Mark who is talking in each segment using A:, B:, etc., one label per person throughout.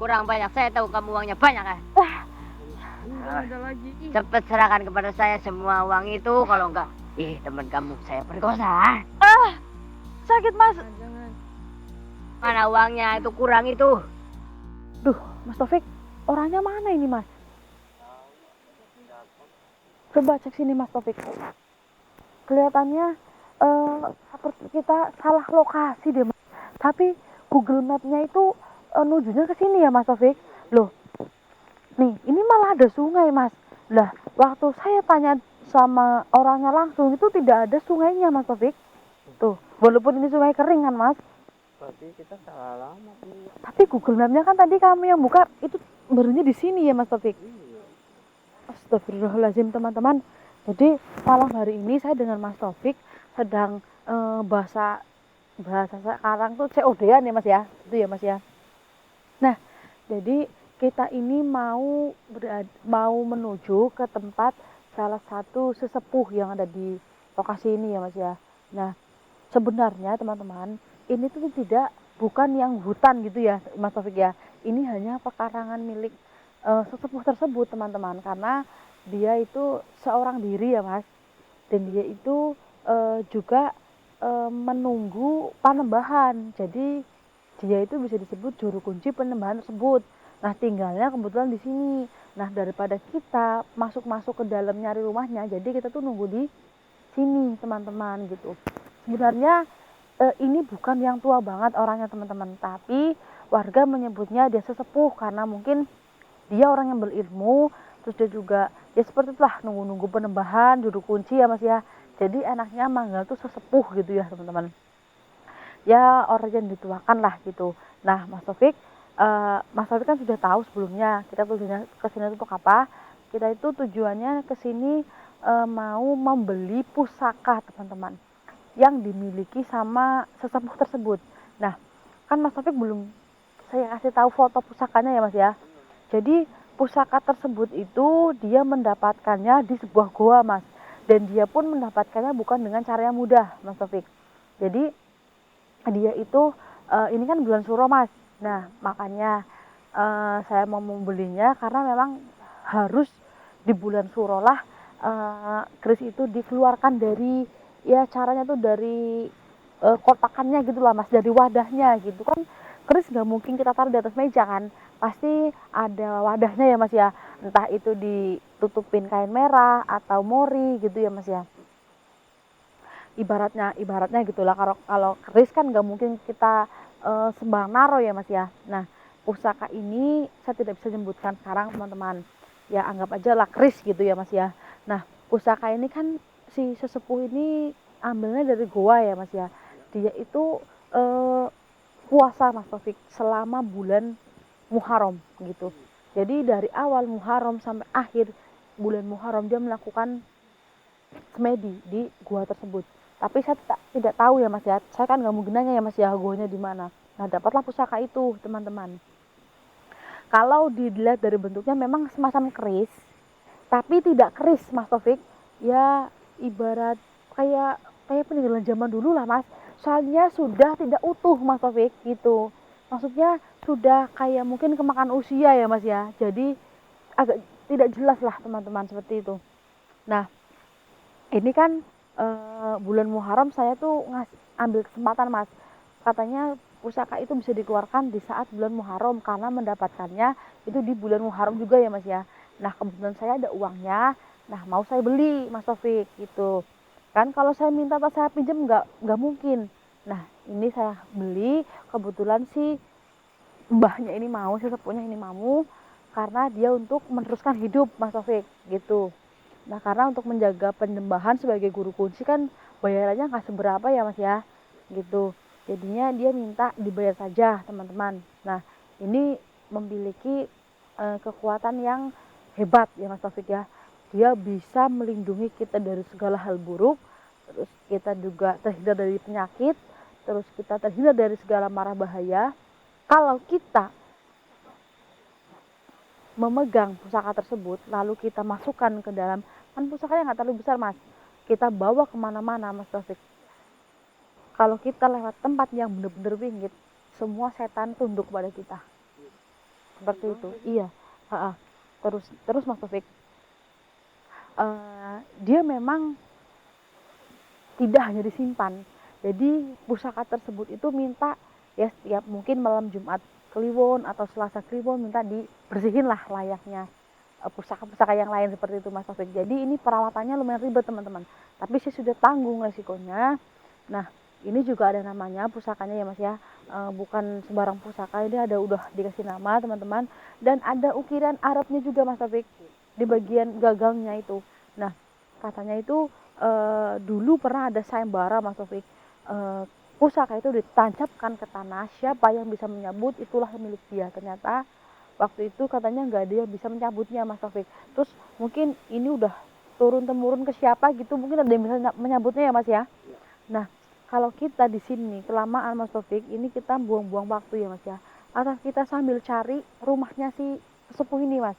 A: kurang banyak. Saya tahu kamu uangnya banyak ya.
B: Enggak ada lagi.
A: Cepat serahkan kepada saya semua uang itu. Kalau enggak, teman kamu saya perkosa.
C: Sakit Mas.
B: Jangan.
A: Mana uangnya itu kurang itu?
C: Duh, Mas Taufik, orangnya mana ini Mas? Coba cek sini Mas Taufik. Kelihatannya seperti kita salah lokasi deh Mas. Tapi Google Map-nya itu nujunya ke sini ya Mas Taufik. Loh, nih ini malah ada sungai Mas. Lah, waktu saya tanya sama orangnya langsung itu tidak ada sungainya Mas Taufik. Tuh, walaupun ini sungai kering kan Mas.
B: Berarti kita salah alamat nih.
C: Tapi Google Map-nya kan tadi kami yang buka itu barunya di sini ya Mas Taufik. Astagfirullahaladzim teman-teman. Jadi malam hari ini saya dengan Mas Taufik sedang bahasa sekarang tuh COD-an ya Mas ya. Itu ya Mas ya. Nah, jadi kita ini mau menuju ke tempat salah satu sesepuh yang ada di lokasi ini ya Mas ya. Nah, sebenarnya teman-teman, ini tuh bukan yang hutan gitu ya Mas Taufik ya. Ini hanya pekarangan milik sesepuh tersebut teman-teman, karena dia itu seorang diri ya Mas, dan dia itu juga menunggu panembahan. Jadi dia itu bisa disebut juru kunci penembahan tersebut. Nah, tinggalnya kebetulan di sini. Nah, daripada kita masuk ke dalam nyari rumahnya, jadi kita tuh nunggu di sini teman-teman gitu. Sebenarnya ini bukan yang tua banget orangnya teman-teman, tapi warga menyebutnya dia sesepuh karena mungkin dia orang yang berilmu, terus dia juga ya seperti itulah, nunggu-nunggu penembahan, juru kunci ya Mas ya. Jadi enaknya manggil tuh sesepuh gitu ya teman-teman. Ya orang yang dituakan lah gitu. Nah Mas Taufik kan sudah tahu sebelumnya kita tujuannya ke sini untuk apa. Kita itu tujuannya ke sini mau membeli pusaka teman-teman yang dimiliki sama sesepuh tersebut. Nah kan Mas Taufik belum saya kasih tahu foto pusakanya ya Mas ya. Jadi pusaka tersebut itu dia mendapatkannya di sebuah goa Mas, dan dia pun mendapatkannya bukan dengan cara yang mudah Mas Taufik. Jadi dia itu ini kan bulan Suro Mas. Nah makanya saya mau membelinya karena memang harus di bulan Suro lah keris itu dikeluarkan dari, ya caranya tuh dari kotakannya gitulah Mas, dari wadahnya gitu kan. Keris nggak mungkin kita taruh di atas meja kan, pasti ada wadahnya ya Mas ya, entah itu ditutupin kain merah atau mori gitu ya Mas ya. Ibaratnya gitulah, kalau keris kan nggak mungkin kita sembarang naruh ya Mas ya. Nah pusaka ini saya tidak bisa menyebutkan sekarang teman-teman, ya anggap aja lah keris gitu ya Mas ya. Nah pusaka ini kan si sesepuh ini ambilnya dari goa ya Mas ya. Dia itu puasa Mas Taufik selama bulan Muharram gitu. Jadi dari awal Muharram sampai akhir bulan Muharram dia melakukan semedi di gua tersebut. Tapi saya tidak tahu ya Mas ya. Saya kan nggak mungkin nanya ya Mas ya guanya di mana. Nah dapatlah pusaka itu teman-teman. Kalau dilihat dari bentuknya memang semacam keris, tapi tidak keris Mas Taufik. Ya ibarat kayak peninggalan zaman dulu lah Mas. Soalnya sudah tidak utuh Mas Taufik gitu. Maksudnya sudah kayak mungkin kemakan usia ya Mas ya. Jadi agak tidak jelas lah teman-teman seperti itu. Nah ini kan bulan Muharram saya tuh ambil kesempatan Mas. Katanya pusaka itu bisa dikeluarkan di saat bulan Muharram karena mendapatkannya itu di bulan Muharram juga ya Mas ya. Nah kebetulan saya ada uangnya, nah mau saya beli Mas Taufik gitu. Kan kalau saya minta atau saya pinjam nggak mungkin. Nah ini saya beli, kebetulan sih mbahnya ini mau, sesepuhnya ini mau, karena dia untuk meneruskan hidup Mas Taufik gitu. Nah karena untuk menjaga penyembahan sebagai guru kunci kan bayarannya nggak seberapa ya Mas ya gitu. Jadinya dia minta dibayar saja teman-teman. Nah ini memiliki kekuatan yang hebat ya Mas Taufik ya. Dia bisa melindungi kita dari segala hal buruk, terus kita juga terhindar dari penyakit, terus kita terhindar dari segala mara bahaya. Kalau kita memegang pusaka tersebut, lalu kita masukkan ke dalam, kan pusakanya nggak terlalu besar Mas, kita bawa kemana-mana Mas Taufik. Kalau kita lewat tempat yang benar-benar bingit, semua setan tunduk pada kita seperti itu. Iya. Ha-ha. Terus Mas Taufik, dia memang tidak hanya disimpan. Jadi pusaka tersebut itu minta ya setiap mungkin malam Jumat Kliwon atau Selasa Kliwon minta dibersihin lah layaknya pusaka-pusaka yang lain seperti itu Mas Taufik. Jadi ini perawatannya lumayan ribet teman-teman. Tapi saya sudah tanggung resikonya. Nah ini juga ada namanya pusakanya ya Mas ya. Bukan sembarang pusaka, ini ada udah dikasih nama teman-teman. Dan ada ukiran Arabnya juga Mas Taufik di bagian gagangnya itu. Nah katanya itu dulu pernah ada sayembara Mas Taufik. Pusaka itu ditancapkan ke tanah, siapa yang bisa menyabut itulah milik dia. Ternyata waktu itu katanya nggak ada yang bisa menyabutnya Mas Taufik. Terus mungkin ini udah turun temurun ke siapa gitu, mungkin ada yang bisa menyabutnya ya Mas ya. Nah kalau kita di sini kelamaan Mas Taufik, ini kita buang-buang waktu ya Mas ya. Atau kita sambil cari rumahnya si sepuh ini Mas.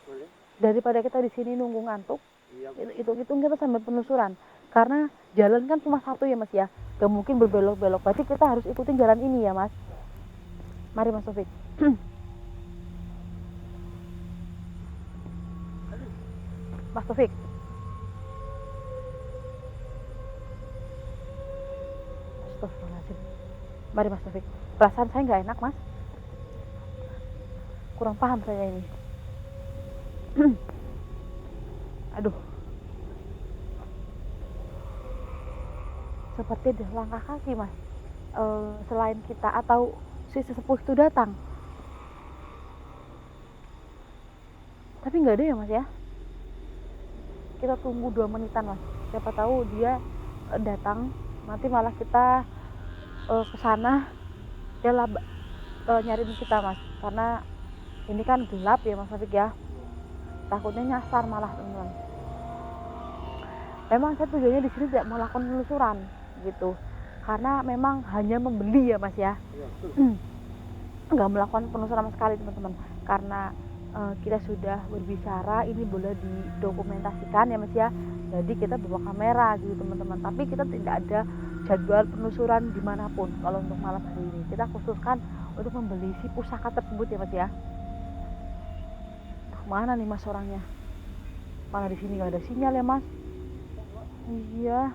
B: Boleh.
C: Daripada kita di sini nunggu ngantuk,
B: Iya.
C: itu kita sambil penelusuran. Karena jalan kan cuma satu ya Mas ya, gak mungkin berbelok-belok. Berarti kita harus ikutin jalan ini ya Mas. Mari Mas Taufik. Mas Taufik. Astagfirullahaladzim. Mari Mas Taufik. Perasaan saya nggak enak Mas. Kurang paham saya ini. Aduh. Seperti ada langkah kaki Mas. Selain kita atau si sesepuh itu datang. Tapi nggak ada ya Mas ya. Kita tunggu 2 menitan Mas. Siapa tahu dia datang. Nanti malah kita ke sana dia nyariin kita Mas. Karena ini kan gelap ya Mas Taufik ya. Takutnya nyasar malah teman-teman. Memang saya tujuannya di sini tidak melakukan penelusuran gitu. Karena memang hanya membeli ya Mas ya. Nggak melakukan penelusuran sama sekali teman-teman. Karena kita sudah berbicara ini boleh didokumentasikan ya Mas ya. Jadi kita bawa kamera gitu teman-teman. Tapi kita tidak ada jadwal penelusuran dimanapun. Kalau untuk malam hari ini kita khususkan untuk membeli si pusaka tersebut ya Mas ya. Mana nih Mas orangnya? Mana di sini nggak ada sinyal ya Mas? Iya.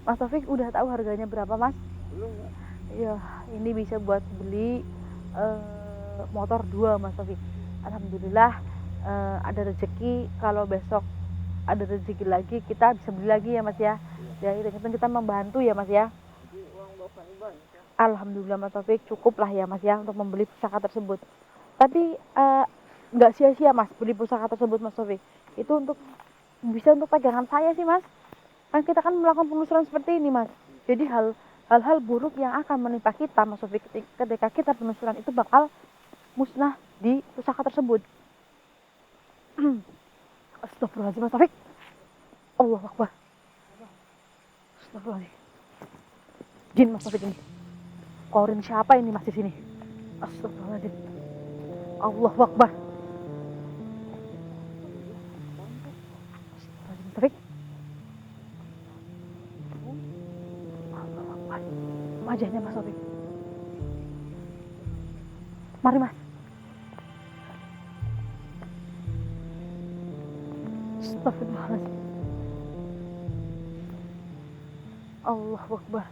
C: Mas Taufik udah tahu harganya berapa Mas?
B: Belum ya?
C: Iya, ini bisa buat beli motor 2 Mas Taufik. Alhamdulillah ada rezeki, kalau besok ada rezeki lagi kita bisa beli lagi ya Mas ya. Ya itu kita membantu ya Mas ya.
B: Jadi uang bapak ini banyak ya?
C: Alhamdulillah Mas Taufik cukup lah ya Mas ya untuk membeli pusaka tersebut. Tapi nggak sia-sia Mas beli pusaka tersebut Mas Taufik. Itu bisa untuk pegangan saya sih Mas. Kan kita kan melakukan penelusuran seperti ini Mas. Jadi hal-hal buruk yang akan menimpa kita Mas Taufik ketika kita penelusuran itu bakal musnah di pusaka tersebut. Astagfirullahaladzim Mas Taufik. Allahu Akbar. Astagfirullahaladzim. Jin Mas Taufik ini. Korin siapa ini Mas di sini? Astagfirullahaladzim. Allahu Akbar. Astagfirullahaladzim Taufik. Allahu Akbar. Wajahnya Mas Taufik. Mari Mas. Astagfirullahaladzim. Allahu Akbar.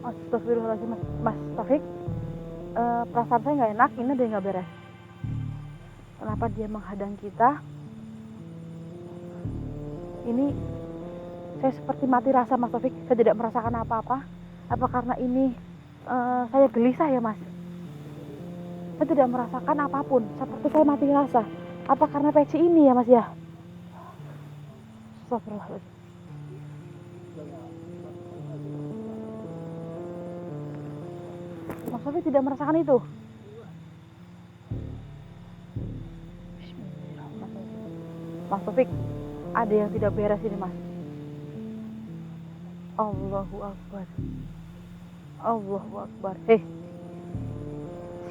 C: Astagfirullahaladzim Mas Taufik. Perasaan saya nggak enak, ini ada yang nggak beres. Kenapa dia menghadang kita? Ini saya seperti mati rasa Mas Taufik. Saya tidak merasakan apa-apa. Apa karena ini saya gelisah ya Mas? Saya tidak merasakan apapun, seperti saya mati rasa. Apa karena peci ini ya Mas ya? Astagfirullahaladzim. Mas Taufik tidak merasakan itu? Bismillahirrahmanirrahim. Mas Taufik, ada yang tidak beres ini Mas. Allahu Akbar. Allahu Akbar.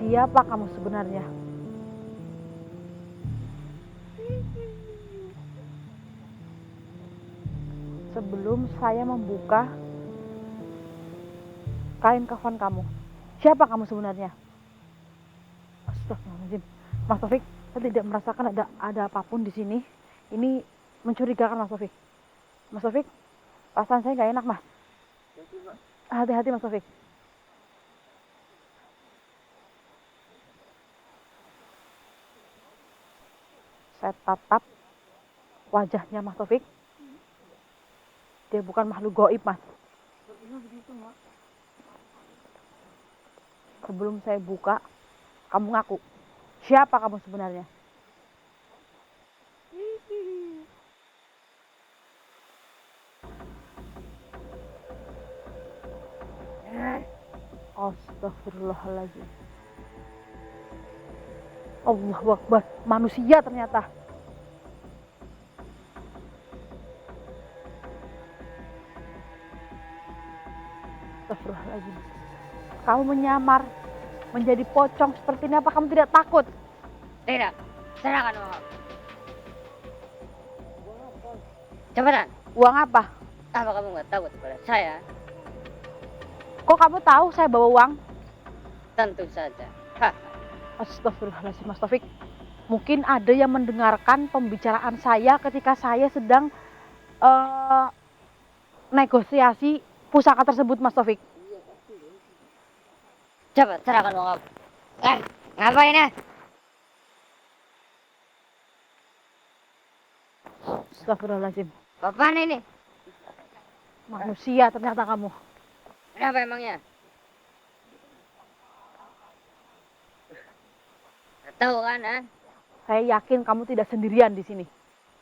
C: Siapa kamu sebenarnya? Sebelum saya membuka kain kafan kamu. Siapa kamu sebenarnya? Astagfirullahaladzim. Mas Taufik, saya tidak merasakan ada apapun di sini. Ini mencurigakan Mas Taufik. Mas Taufik, perasaan saya nggak enak Mas. Hati-hati Mas Taufik. Saya tatap wajahnya Mas Taufik. Dia bukan makhluk gaib Mas. Sebelum saya buka, kamu ngaku. Siapa kamu sebenarnya? Astagfirullahaladzim. Allahu Akbar. Manusia ternyata. Astagfirullahaladzim. Kamu menyamar menjadi pocong seperti ini, apa kamu tidak takut?
A: Tidak, serahkan uang aku. Cepetan.
C: Uang apa?
A: Apa kamu nggak takut pada saya?
C: Kok kamu tahu saya bawa uang?
A: Tentu saja. Hah.
C: Astagfirullahaladzim Mas Taufik. Mungkin ada yang mendengarkan pembicaraan saya ketika saya sedang negosiasi pusaka tersebut Mas Taufik.
A: Coba serahkan uang aku. Ngapain ya?
C: Astagfirullahaladzim.
A: Apaan ini?
C: Manusia ternyata kamu.
A: Kenapa emangnya? Nggak tahu kan, ha?
C: Saya yakin kamu tidak sendirian di sini.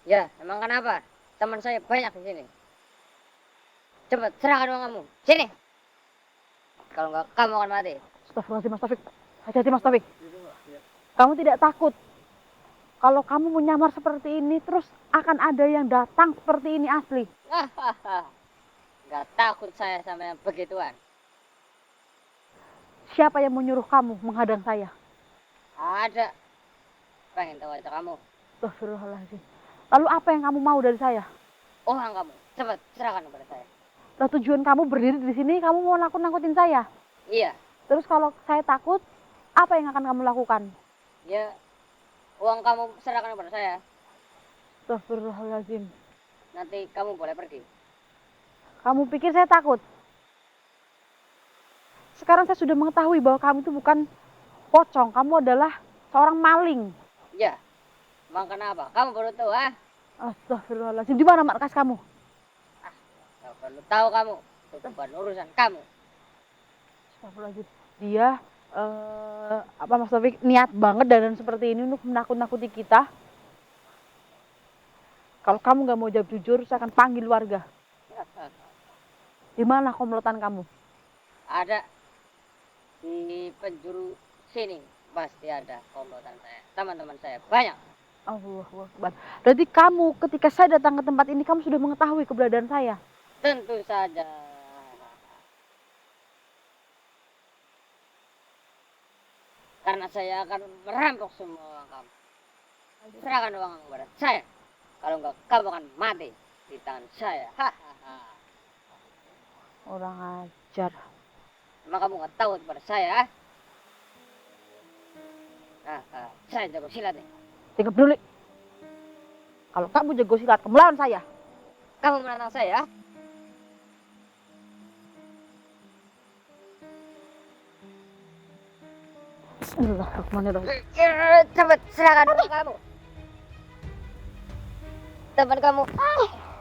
A: Ya, emang kenapa? Teman saya banyak di sini. Cepat serahkan uang kamu. Sini. Kalau nggak, kamu akan mati.
C: Astagfirullahaladzim Mas Taufik. Hati-hati Mas Taufik. Kamu tidak takut kalau kamu menyamar seperti ini terus akan ada yang datang seperti ini asli?
A: Nggak takut saya sama yang begituan.
C: Siapa yang menyuruh kamu menghadang saya?
A: Ada. Pengen tahu aja kamu.
C: Astagfirullahaladzim. Lalu apa yang kamu mau dari saya?
A: Uang kamu. Cepat serahkan kepada saya.
C: Lah tujuan kamu berdiri di sini, kamu mau nakut-nakutin saya?
A: Iya.
C: Terus kalau saya takut, apa yang akan kamu lakukan?
A: Ya, uang kamu serahkan kepada saya.
C: Astagfirullahaladzim.
A: Nanti kamu boleh pergi.
C: Kamu pikir saya takut? Sekarang saya sudah mengetahui bahwa kamu itu bukan pocong. Kamu adalah seorang maling.
A: Ya. Emang kenapa? Kamu baru tahu, ah?
C: Astagfirullahaladzim. Di mana markas kamu?
A: Nggak perlu tahu kamu. Itu bukan urusan kamu.
C: Astagfirullahaladzim. Dia Mas Taufik niat banget dan seperti ini untuk menakut-nakuti kita. Kalau kamu nggak mau jawab jujur, saya akan panggil warga. Di mana komplotan kamu?
A: Ada di penjuru sini pasti ada komplotan saya. Teman-teman saya banyak.
C: Allahu Akbar. Berarti kamu ketika saya datang ke tempat ini kamu sudah mengetahui keberadaan saya.
A: Tentu saja. Karena saya akan merampok semua uang kamu. Serahkan uang kepada saya. Kalau enggak, kamu akan mati di tangan saya. Hahaha.
C: Orang ajar.
A: Emang kamu nggak tahu kepada saya? Saya jago silat nih.
C: Tidak peduli. Kalau kamu jago silat, kamu lawan saya.
A: Kamu menantang saya?
C: Bismillahirrahmanirrahim.
A: Cepat serahkan uang kamu. Teman kamu,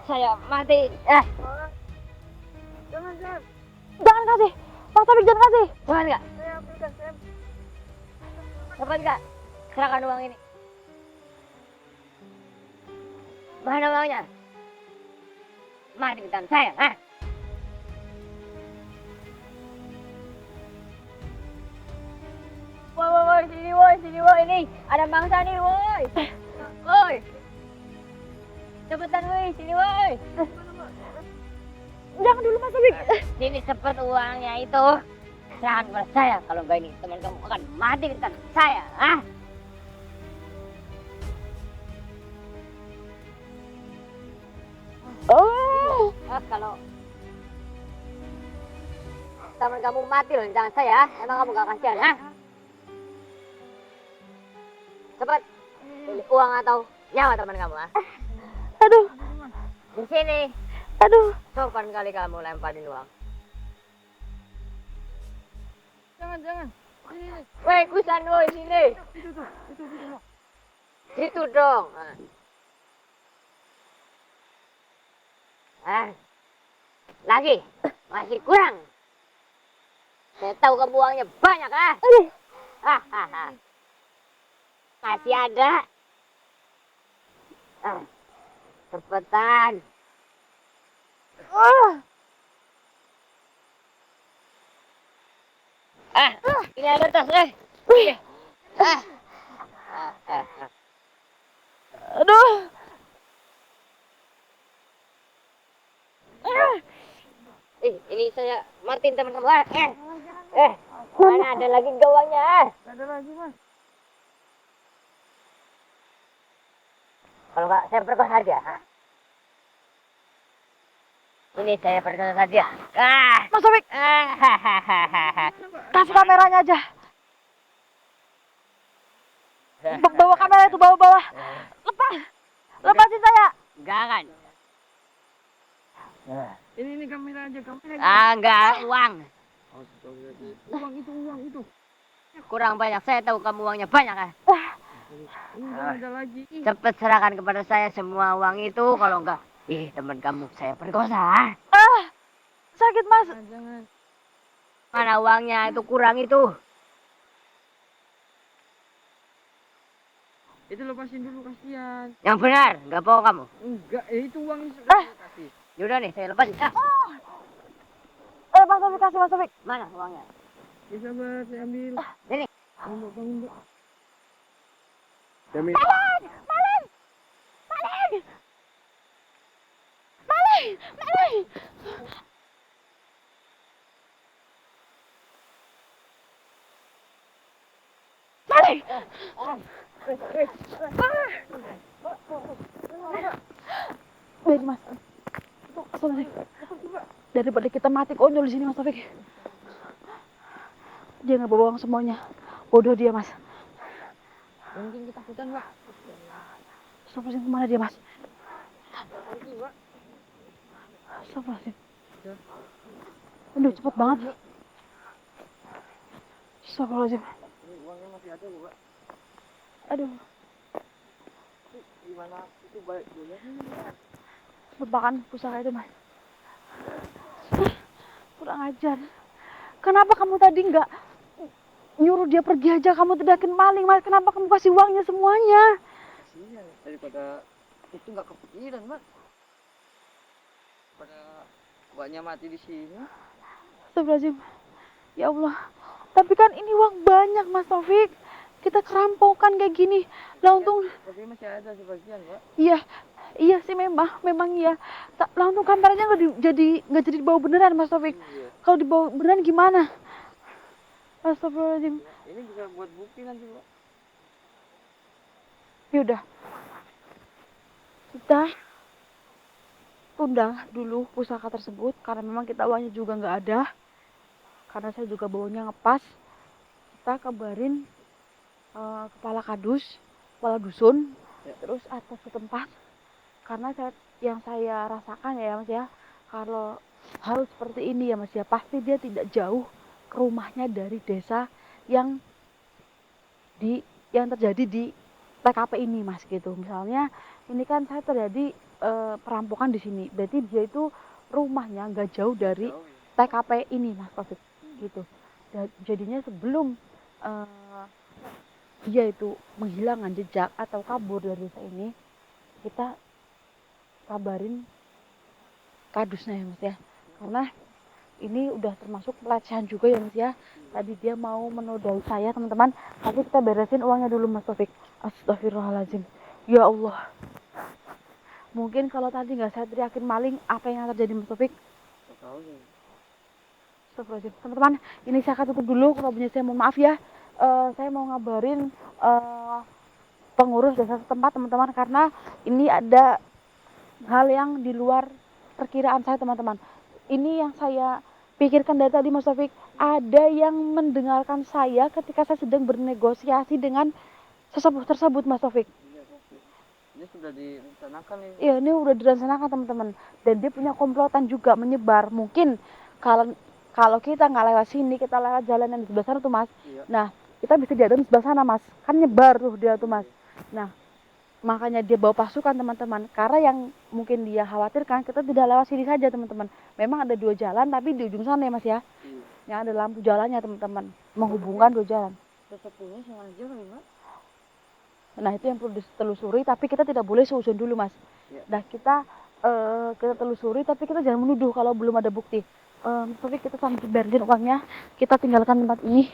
A: saya mati.
B: Jangan, Sam.
C: Jangan kasih. Mas Taufik jangan kasih.
A: Cepat nggak?
B: Saya ambilkan, Sam.
A: Cepat nggak? Serahkan uang ini. Mana uangnya? Mati di tangan saya, ah? Woi, sini woi, ini ada mangsa nih, woi. Woi. Cepetan woi, sini woi.
C: Jangan dulu Mas Taufik.
A: Sini cepet uangnya itu. Serahkan kepada saya, kalau enggak ini teman kamu akan mati di tangan saya, ah?
C: Oh.
A: Kalau teman kamu mati loh di tangan saya. Emang kamu gak kasihan, ha? Cepat, pilih uang atau nyawa teman kamu, ha?
C: Aduh,
A: Di sini,
C: aduh.
A: sopan kali kamu lemparin uang.
B: Jangan. Ini.
A: Woi, kusan woi sini.
B: Itu.
A: Situ dong. Lagi, masih kurang. Saya tahu kamu uangnya banyak, ah. Hahaha. Masih ada. Cepetan. Ini ada tas, Ini.
C: Aduh.
A: Ini saya Martin teman-teman. Mana ada lagi gawangnya?
B: Ada lagi, Mas.
A: Kalau nggak saya perkosa saja. Ini saya perkosa saja.
C: Mas Taufik, kasih kameranya aja. Bawa kamera itu, bawa. Lepasin saya.
A: Jangan.
B: Ini kamera aja.
A: Enggak, uang.
B: Uang itu.
A: Kurang banyak. Saya tahu kamu uangnya banyak, ah.
B: Ini ada lagi.
A: Cepat serahkan kepada saya semua uang itu. Kalau enggak, teman kamu saya perkosa.
C: Sakit, Mas.
B: Jangan.
A: Mana uangnya? Itu kurang itu.
B: Itu lepasin dulu, kasihan.
A: Yang benar, nggak bohong kamu.
B: Enggak, itu uang sudah kasih.
A: Yaudah nih, saya lepasin.
C: Mas Taufik, kasih Mas Taufik.
A: Mana uangnya?
B: Ya sabar, saya ambil.
A: Ini.
B: Bangun, Mbak. Jamin.
C: Maling. Biarin, Mas. Daripada kita mati konyol di sini, Mas Taufik. Dia nggak bawa uang semuanya. Bodoh dia, Mas.
B: Mungkin ketakutan, Mbak.
C: Astagfirullahaladzim, kemana dia, Mas? Astagfirullahaladzim. Aduh, cepet banget. Astagfirullahaladzim.
B: Uangnya masih ada, Mbak.
C: Aduh,
B: Gimana? Itu baik dulu.
C: lupakan pusaka itu, Mas. Kurang ajar. Kenapa kamu tadi nggak nyuruh dia pergi aja? Kamu teriakin maling, Mas. Kenapa kamu kasih uangnya semuanya?
B: Kasihan daripada itu nggak kepikiran, Mbak. Pada banyak mati di sini.
C: Astagfirullahaladzim. Ya Allah. Tapi kan ini uang banyak, Mas Taufik. Kita kerampokan kayak gini. Lah untung,
B: Tapi masih ada sebagian, Mbak.
C: iya sih memang iya. Lah untung kameranya nggak jadi dibawa beneran, Mas Taufik.
B: Iya.
C: Kalau dibawa beneran gimana? Astagfirullahaladzim.
B: Ini bisa buat bukti nanti, Mbak.
C: Yaudah, kita tunda dulu pusaka tersebut karena memang kita uangnya juga nggak ada. Karena saya juga baunya ngepas. Kita kabarin kepala dusun,
B: Ya.
C: terus atas setempat. Karena yang saya rasakan ya, Mas ya, kalau hal seperti ini ya, Mas ya, pasti dia tidak jauh ke rumahnya dari desa yang terjadi di TKP ini, Mas, gitu. Misalnya ini kan saya terjadi perampokan di sini, berarti dia itu rumahnya nggak jauh dari TKP ini, Mas Taufik, gitu. Jadinya sebelum dia itu menghilangkan jejak atau kabur dari desa ini, kita kabarin kadusnya ya, Mas ya, karena ini udah termasuk pelecehan juga ya, Mas ya. Tadi dia mau menodai saya, teman-teman, tapi kita beresin uangnya dulu, Mas Taufik. Astagfirullahaladzim. Ya Allah, mungkin kalau tadi nggak saya teriakin maling, apa yang terjadi, Mas Taufik? Astagfirullahaladzim. Teman-teman, ini saya akan tutup dulu. Kalau punya saya mohon maaf ya. Saya mau ngabarin pengurus desa setempat, teman-teman, karena ini ada hal yang di luar perkiraan saya, teman-teman. Ini yang saya pikirkan dari tadi Mas Taufik, ada yang mendengarkan saya ketika saya sedang bernegosiasi dengan sesepuh tersebut Mas Taufik.
B: Iya, ini sudah direncanakan ini.
C: Iya, ini udah direncanakan teman-teman. Dan dia punya komplotan juga menyebar. Mungkin kalau kalau kita nggak lewat sini, kita lewat jalan yang di sebelah sana tuh Mas.
B: Iya.
C: Nah, kita bisa diadain di sebelah sana Mas. Kan nyebar tuh dia tuh Mas. Nah, makanya dia bawa pasukan teman-teman. Karena yang mungkin dia khawatirkan kita tidak lewat sini saja teman-teman. Memang ada 2 jalan tapi di ujung sana ya Mas ya.
B: Iya.
C: Yang ada lampu jalannya teman-teman. Menghubungkan 2 jalan.
B: Sesepuhnya sama aja kali, Mak.
C: Nah itu yang perlu ditelusuri, tapi kita tidak boleh seuzon dulu Mas.
B: Iya.
C: Nah kita telusuri, tapi kita jangan menuduh kalau belum ada bukti. Tapi kita sampai Berlin uangnya, kita tinggalkan tempat ini.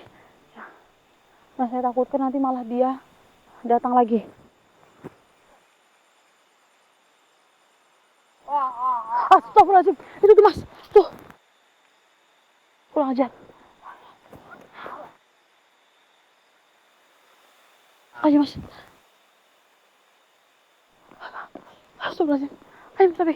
C: Nah saya takutkan nanti malah dia datang lagi. Astagfirullahaladzim, itu tuh Mas, tuh. Kurang ajar. Ayo Mas. Astagfirullahaladzim. Ayo Mas, tapi